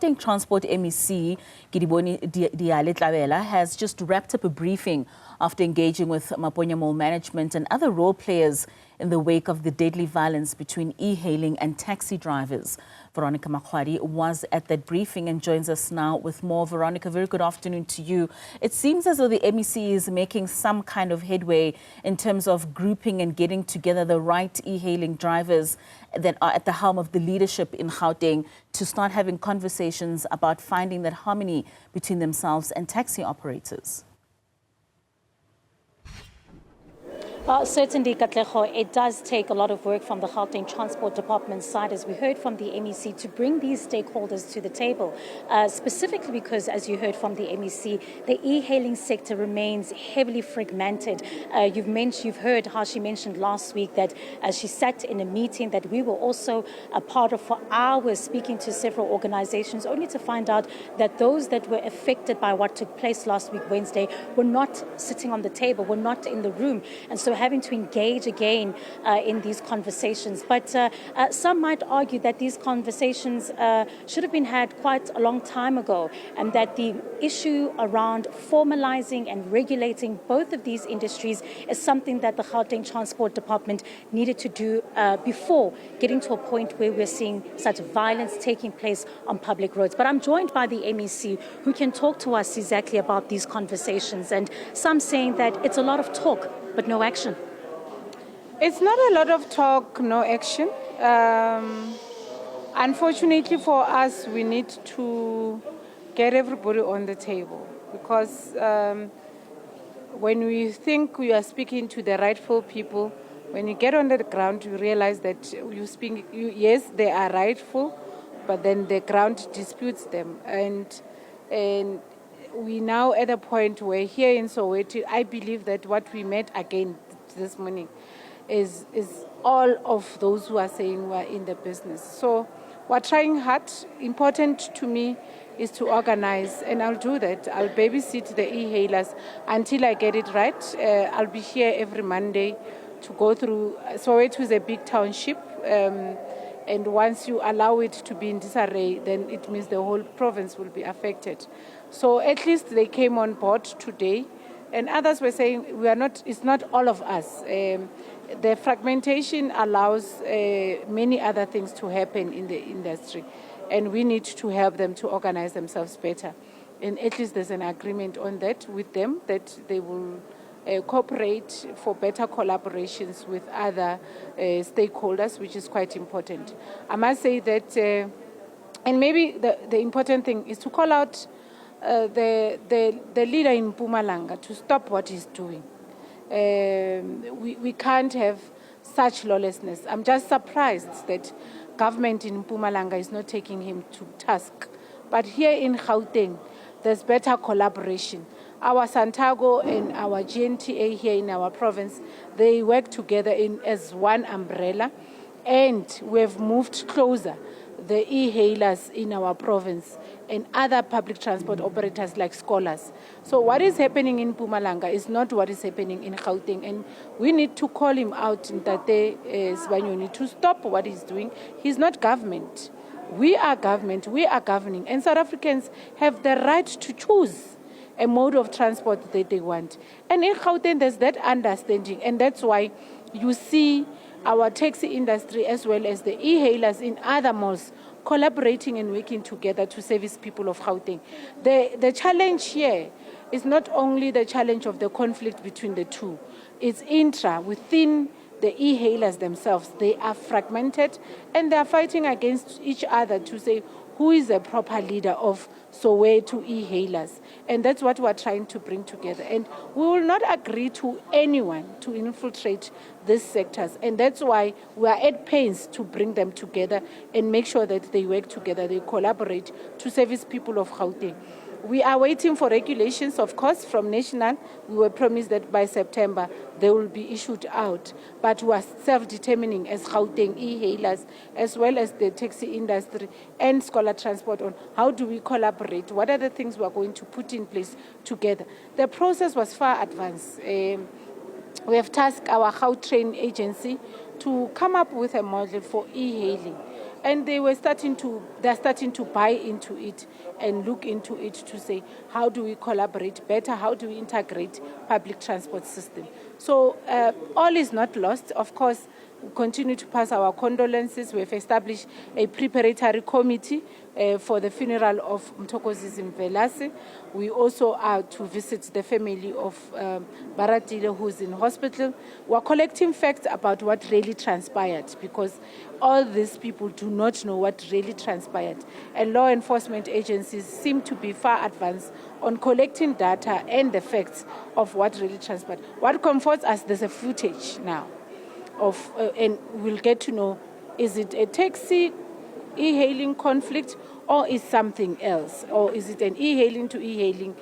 Gauteng Transport MEC, Kedibone Diale-Tlabela, has just wrapped up a briefing after engaging with Maponya Mall management and other role players in the wake of the deadly violence between e-hailing and taxi drivers. Veronica Makwadi was at that briefing and joins us now with more. Veronica, very good afternoon to you. It seems as though the MEC is making some kind of headway in terms of grouping and getting together the right e-hailing drivers that are at the helm of the leadership in Gauteng to start having conversations about finding that harmony between themselves and taxi operators. Certainly, Katlego, it does take a lot of work from the Gauteng Transport Department side, as we heard from the MEC, to bring these stakeholders to the table, specifically because, as you heard from the MEC, the e-hailing sector remains heavily fragmented. You've heard how she mentioned last week that she sat in a meeting that we were also a part of for hours, speaking to several organizations, only to find out that those that were affected by what took place last week, Wednesday, were not sitting on the table, were not in the room. And so having to engage again in these conversations. But some might argue that these conversations should have been had quite a long time ago, and that the issue around formalizing and regulating both of these industries is something that the Gauteng Transport Department needed to do before getting to a point where we're seeing such violence taking place on public roads. But I'm joined by the MEC, who can talk to us exactly about these conversations, and some saying that it's a lot of talk but no action. It's not a lot of talk, no action. Unfortunately for us, we need to get everybody on the table, because when we think we are speaking to the rightful people, when you get on the ground, you realize that yes, they are rightful, but then the ground disputes them. And we now at a point where here in Soweto, I believe that what we met again this morning is all of those who are saying we're in the business. So we're trying hard. Important to me is to organize, and I'll do that. I'll babysit the e-hailers until I get it right. I'll be here every Monday to go through. Soweto is a big township, and once you allow it to be in disarray, then it means the whole province will be affected. So at least they came on board today, and others were saying it's not all of us. The fragmentation allows many other things to happen in the industry, and we need to help them to organize themselves better. And at least there's an agreement on that with them, that they will cooperate for better collaborations with other stakeholders, which is quite important. I must say that, and maybe the important thing is to call out the leader in Mpumalanga to stop what he's doing. We can't have such lawlessness. I'm just surprised that government in Mpumalanga is not taking him to task. But here in Gauteng, there's better collaboration. Our Santago and our GNTA here in our province, they work together as one umbrella, and we've moved closer, the e-hailers in our province and other public transport operators like scholars. So what is happening in Mpumalanga is not what is happening in Gauteng, and we need to call him out, Ntate Sibanyoni, to stop what he's doing. He's not government. We are government, we are governing, and South Africans have the right to choose a mode of transport that they want. And in Gauteng, there's that understanding, and that's why you see our taxi industry as well as the e-hailers in other malls collaborating and working together to service people of Gauteng. The challenge here is not only the challenge of the conflict between the two, it's within the e-hailers themselves. They are fragmented, and they are fighting against each other to say who is a proper leader of Soweto e-hailers. And that's what we're trying to bring together. And we will not agree to anyone to infiltrate these sectors. And that's why we are at pains to bring them together and make sure that they work together, they collaborate to service people of Gauteng. We are waiting for regulations, of course, from national. We were promised that by September they will be issued out. But we are self-determining as Gauteng e-hailers, as well as the taxi industry and scholar transport, on how do we collaborate, what are the things we are going to put in place together. The process was far advanced. We have tasked our Gautrain agency to come up with a model for e-hailing. And they're starting to buy into it and look into it to say, how do we collaborate better? How do we integrate public transport system? So all is not lost. Of course, we continue to pass our condolences. We've established a preparatory committee for the funeral of Mthokozisi Mvelase. We also are to visit the family of Baratile, who's in hospital. We're collecting facts about what really transpired, because all these people do not know what really transpired. And law enforcement agencies seem to be far advanced on collecting data and the facts of what really transpired. What comforts us, there's a footage now of, and we'll get to know, is it a taxi e-hailing conflict, or is something else, or is it an e-hailing to e-hailing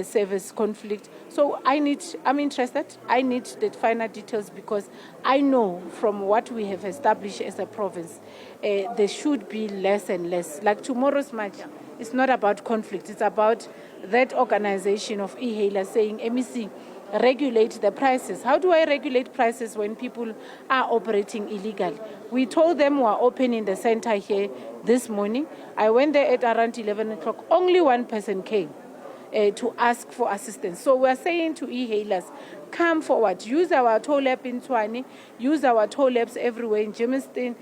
service conflict? So I'm interested. I need the finer details, because I know from what we have established as a province, there should be less and less. Like tomorrow's march, it's not about conflict. It's about that organization of e-hailers saying, MEC, regulate the prices. How do I regulate prices when people are operating illegally? We told them we're opening the center here this morning. I went there at around 11 o'clock. Only one person came to ask for assistance. So we're saying to e-hailers, come forward. Use our toll lab in Tshwane. Use our toll labs everywhere in Germiston.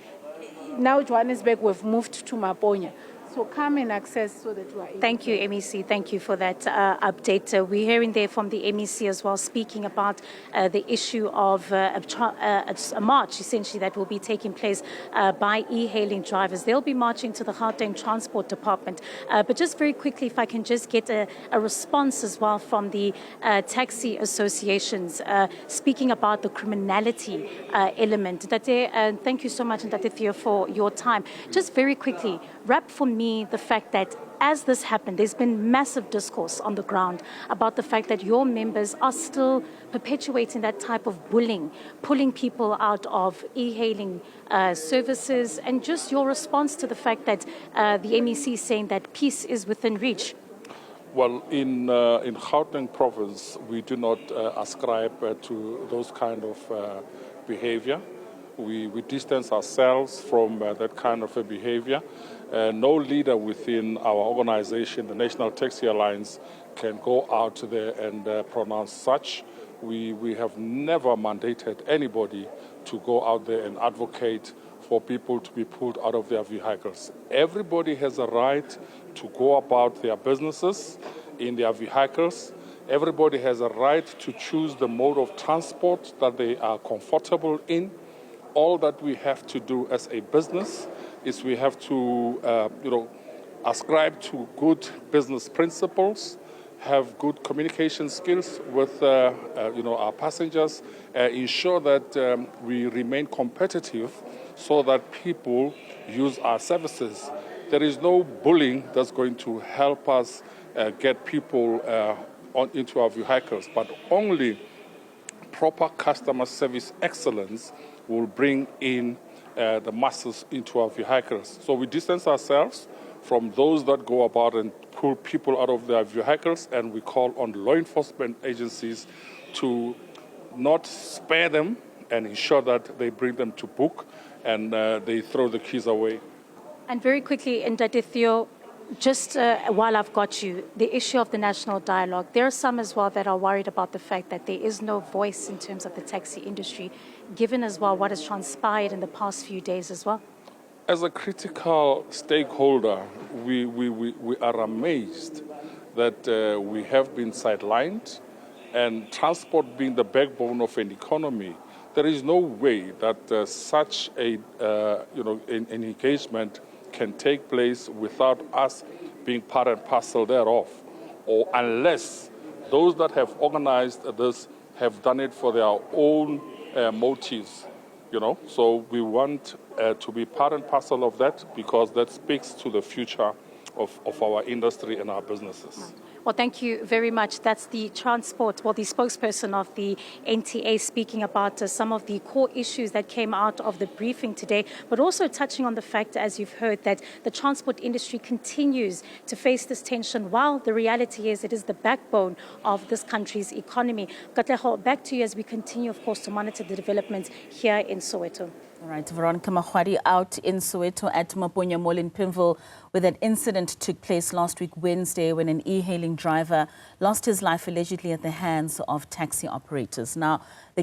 Now Johannesburg, we've moved to Maponya. So come and access so that we are able. Thank you, MEC. Thank you for that update. We're hearing there from the MEC as well, speaking about the issue of a march, essentially, that will be taking place by e-hailing drivers. They'll be marching to the Gauteng Transport Department. But just very quickly, if I can just get a response as well from the taxi associations, speaking about the criminality element. Ndate, thank you so much, Ndate Theo, for your time. Just very quickly, wrap for me the fact that as this happened, there's been massive discourse on the ground about the fact that your members are still perpetuating that type of bullying, pulling people out of e-hailing services, and just your response to the fact that the MEC is saying that peace is within reach. Well, in Gauteng province, we do not ascribe to those kind of behavior. We distance ourselves from that kind of a behavior. No leader within our organization, the National Taxi Alliance, can go out there and pronounce such. We have never mandated anybody to go out there and advocate for people to be pulled out of their vehicles. Everybody has a right to go about their businesses in their vehicles. Everybody has a right to choose the mode of transport that they are comfortable in. All that we have to do as a business is we have to, ascribe to good business principles, have good communication skills with, our passengers, ensure that we remain competitive so that people use our services. There is no bullying that's going to help us get people into our vehicles, but only proper customer service excellence will bring in the masses into our vehicles. So we distance ourselves from those that go about and pull people out of their vehicles, and we call on law enforcement agencies to not spare them and ensure that they bring them to book and they throw the keys away. And very quickly, Ndate Theo, just while I've got you, the issue of the national dialogue, there are some as well that are worried about the fact that there is no voice in terms of the taxi industry, given as well what has transpired in the past few days as well. As a critical stakeholder, we are amazed that we have been sidelined, and transport being the backbone of an economy, there is no way that such an engagement can take place without us being part and parcel thereof, or unless those that have organized this have done it for their own motives, So we want to be part and parcel of that, because that speaks to the future of our industry and our businesses. Well, thank you very much. That's the the spokesperson of the NTA, speaking about some of the core issues that came out of the briefing today, but also touching on the fact, as you've heard, that the transport industry continues to face this tension, while the reality is it is the backbone of this country's economy. Katlego, back to you as we continue, of course, to monitor the developments here in Soweto. All right, Veronica Mahwadi out in Soweto at Maponya Mall in Pimville, where that incident took place last week Wednesday when an e-hailing driver lost his life allegedly at the hands of taxi operators. Now, the